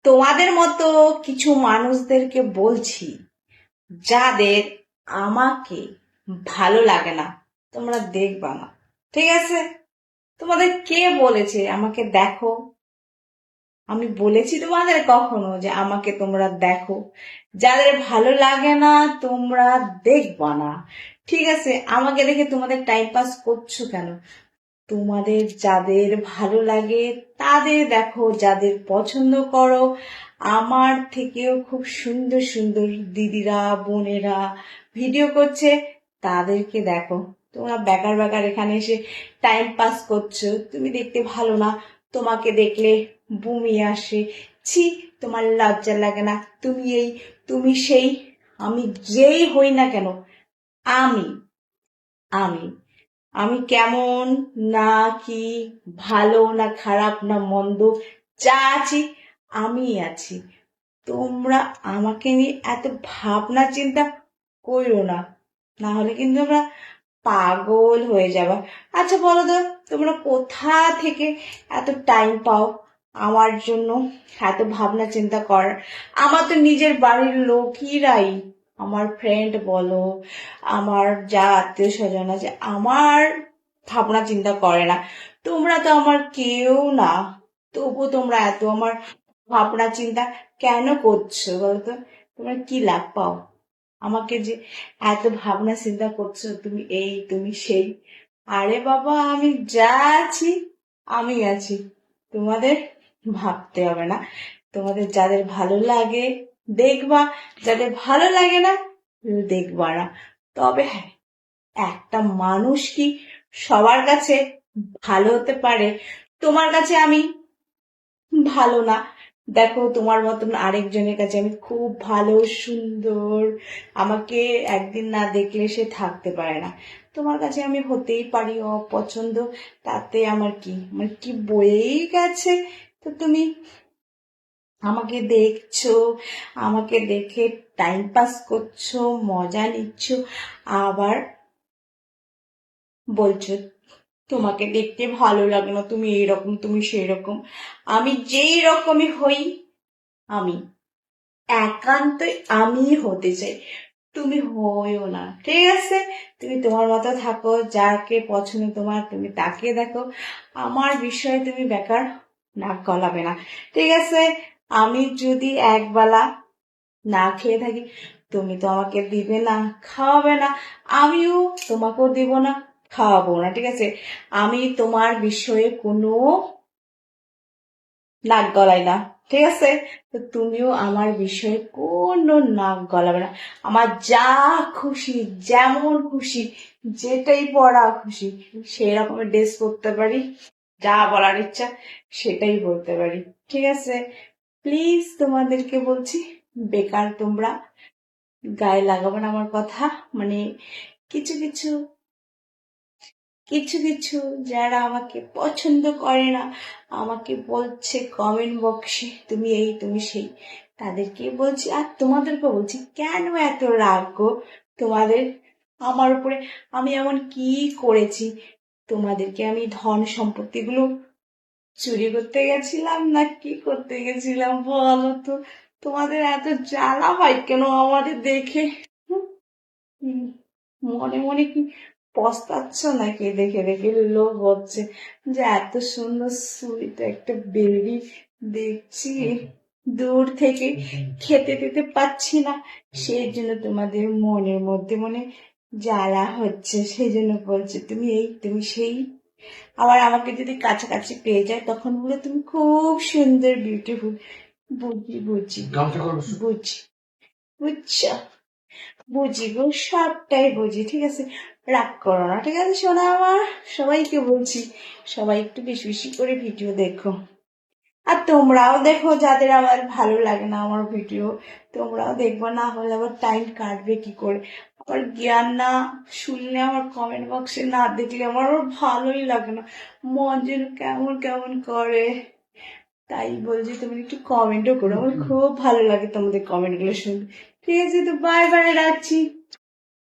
তোমাদের মতো কিছু মানুষদেরকে বলছি, যাদের আমাকে ভালো লাগে না, তোমরা দেখবা না, ঠিক আছে? তোমাদের কে বলেছে আমাকে দেখো? আমি বলেছি তোমাদের কখনো যে আমাকে তোমরা দেখো? যাদের ভালো লাগে না তোমরা দেখবা না, ঠিক আছে? আমাকে দেখে তোমাদের টাইম পাস করছো কেন? তোমাদের যাদের ভালো লাগে তাদের দেখো, যাদের পছন্দ করো। আমার থেকেও খুব সুন্দর সুন্দর দিদিরা বোনেরা ভিডিও করছে, তাদেরকে দেখো। তোমরা বেকার বেকার এখানে এসে টাইম পাস করছো। তুমি দেখতে ভালো না, তোমাকে দেখলে বমি আসে। ছি, তোমার লজ্জা লাগে না? তুমি এই, তুমি সেই। আমি যেই হই না কেন, আমি আমি আমি কেমন, না কি, ভালো না খারাপ না মন্দ, যা আছি আমি আছি। তোমরা আমাকে নিয়ে এত ভাবনা চিন্তা কইরো না, না হলে কিন্তু তোমরা পাগল হয়ে যাবে। আচ্ছা বলো তো, তোমরা কোথা থেকে এত টাইম পাও আমার জন্য, এত ভাবনা চিন্তা করার? আমার তো নিজের বাড়ির লোকেরাই, আমার ফ্রেন্ড বলো, আমার যা আত্মীয় স্বজন আছে, আমার ভাবনা চিন্তা করে না। তোমরা তো আমার কেউ না, তবু তোমরা এত আমার ভাবনা চিন্তা কেন করছো বলতো? তোমরা কি লাভ পাও আমাকে যে এত ভাবনা চিন্তা করছো? তুমি এই, তুমি সেই। আরে বাবা, আমি যা আছি আমি আছি। তোমাদের ভাবতে হবে না। তোমাদের যাদের ভালো লাগে দেখবা, যাদের ভালো লাগে না দেখবা না। তবে হ্যাঁ, একটা মানুষ কি সবার কাছে ভালো হতে পারে? তোমার কাছে আমি ভালো না, দেখো তোমার মতন আরেকজনের কাছে আমি খুব ভালো সুন্দর, আমাকে একদিন না দেখলে সে থাকতে পারে না। তোমার কাছে আমি হতেই পারি অপছন্দ, তাতে আমার কি, আমার কি বয়েই গেছে? তো তুমি আমাকে দেখছো, আমাকে দেখে টাইম পাস করছো, মজা নিচ্ছ, আবার বলছো তোমাকে দেখতে ভালো লাগে না, তুমি এইরকম তুমি সেই রকম। আমি যেই রকমই হই, আমি একান্তই আমি হতে চাই। তুমি হইও না, ঠিক আছে? তুমি তোমার মতো থাকো, যাকে পছন্দ তোমার তুমি তাকে দেখো। আমার বিষয়ে তুমি বেকার নাক গলাবে না, ঠিক আছে? আমি যদি একবেলা না খেয়ে থাকি, তুমি তো আমাকে দিবে না, খাওয়াবে না, আমিও তোমাকেও দিব না, খাওয়াবো না, ঠিক আছে? আমি তোমার বিষয়ে কোনো নাক গলাই না, ঠিক আছে? তো তুমিও আমার বিষয়ে কোনো নাক গলাবে না। আমার যা খুশি, যেমন খুশি, যেটাই পড়া খুশি সেই রকমের ড্রেস পরতে পারি, যা বলার ইচ্ছা সেটাই বলতে পারি, ঠিক আছে? প্লিজ তোমাদেরকে বলছি, বেকার তোমরা গায়ে লাগাবে না আমার কথা। মানে কিছু কিছু কিছু কিছু যারা আমাকে পছন্দ করে না, আমাকে বলছে কমেন্ট বক্সে তুমি এই তুমি সেই, তাদেরকে বলছি আর তোমাদেরকে বলছি, কেন এত রাগ গো তোমাদের আমার উপরে? আমি এমন কি করেছি? তোমাদেরকে আমি ধন সম্পত্তিগুলো চুরি করতে গেছিলাম না কি করতে গেছিলাম বলো তো? তোমাদের এত জ্বালা হয় কেন আমাদের দেখে? হুম, মনে মনে কি পস্তাচ্ছ নাকি দেখে দেখে? লোভ হচ্ছে যে এত সুন্দর সুইট একটা বেবি দেখছি দূর থেকে, খেতে দিতে পাচ্ছি না, সেই জন্য তোমাদের মনের মধ্যে মনে জ্বালা হচ্ছে, সেই জন্য বলছে তুমি এই তুমি সেই। আবার আমাকে যদি কাছাকাছি পেয়ে যায় তখন বলে তুমি খুব সুন্দর বিউটিফুল। বুঝি বুঝি বুঝি, বুঝছো? বুঝি গো, সবটাই বুঝি, ঠিক আছে? রাগ করো না, ঠিক আছে শোনা আমার? সবাইকে বলছি, সবাই একটু বেশি বেশি করে ভিডিও দেখো। আর তোমরাও দেখো, যাদের আমার ভালো লাগে না আমার ভিডিও, তোমরাও দেখবো, না হলে আবার টাইম কাটবে কি করে? আবার জ্ঞান না শুনলে, আমার কমেন্ট বক্সে না দেখলে আমার আবার ভালোই লাগে না, মন যেন কেমন কেমন করে। তাই বলছি তুমি একটু কমেন্টও করো, আমার খুব ভালো লাগে তোমাদের কমেন্ট গুলো শুনতে। ঠিক আছে, তো বাই বাই, রাখছি।